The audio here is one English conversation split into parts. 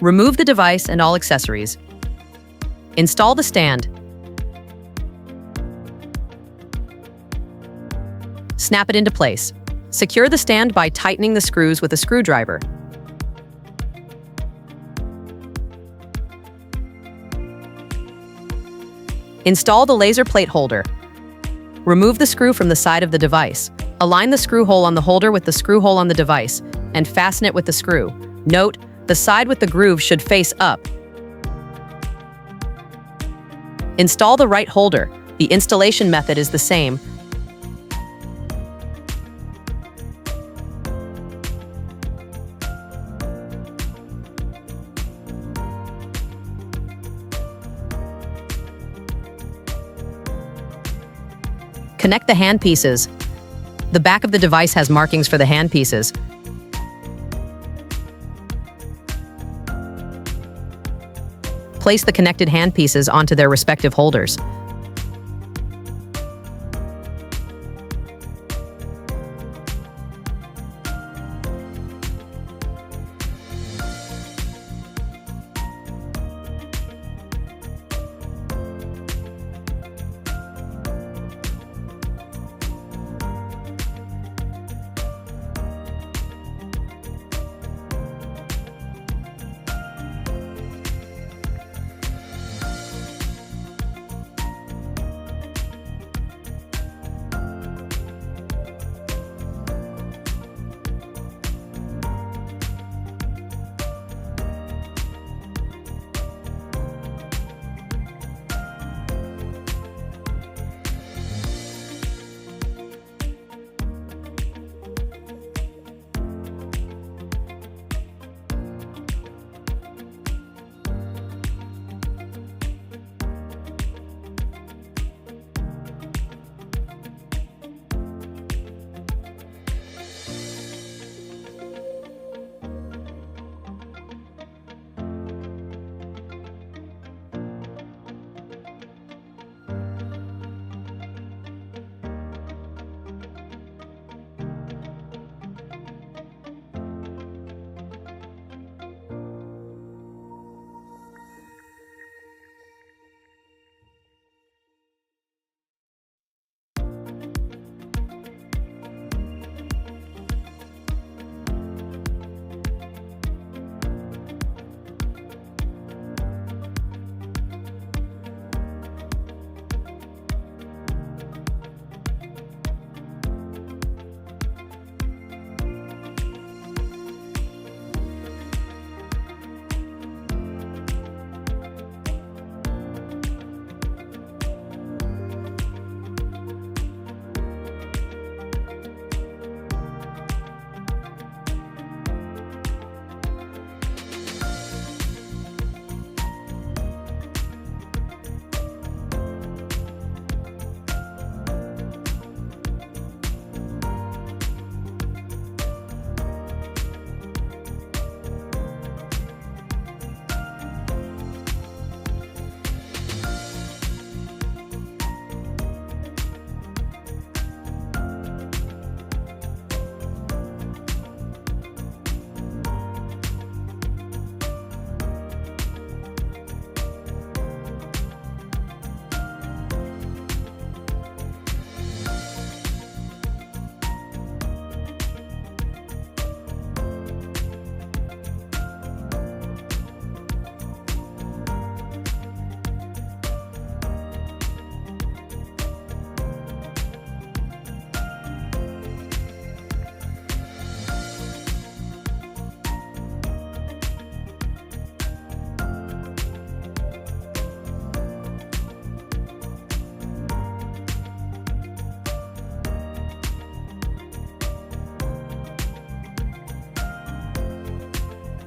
Remove the device and all accessories. Install the stand. Snap it into place. Secure the stand by tightening the screws with a screwdriver. Install the laser plate holder. Remove the screw from the side of the device. Align the screw hole on the holder with the screw hole on the device and fasten it with the screw. Note, the side with the groove should face up. Install the right holder. The installation method is the same. Connect the handpieces. The back of the device has markings for the handpieces. Place the connected handpieces onto their respective holders.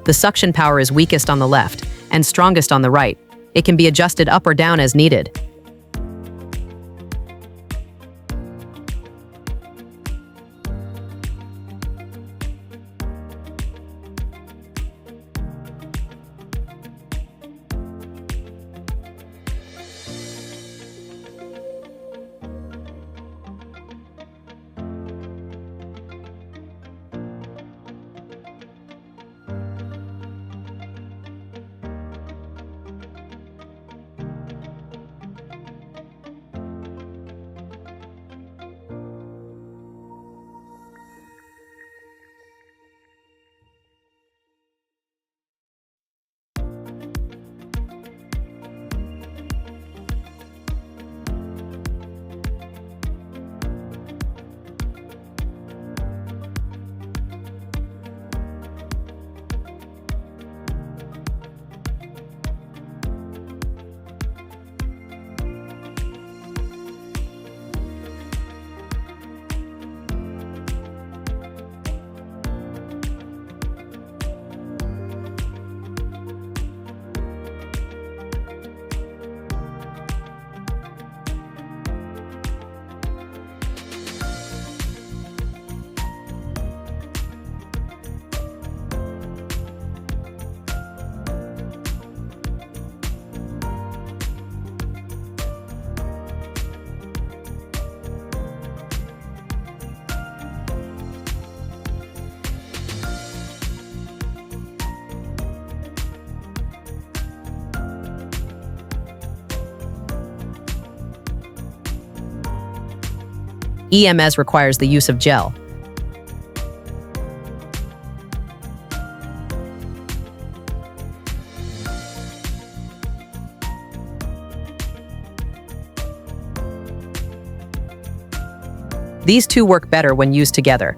The suction power is weakest on the left and strongest on the right. It can be adjusted up or down as needed. EMS requires the use of gel. These two work better when used together.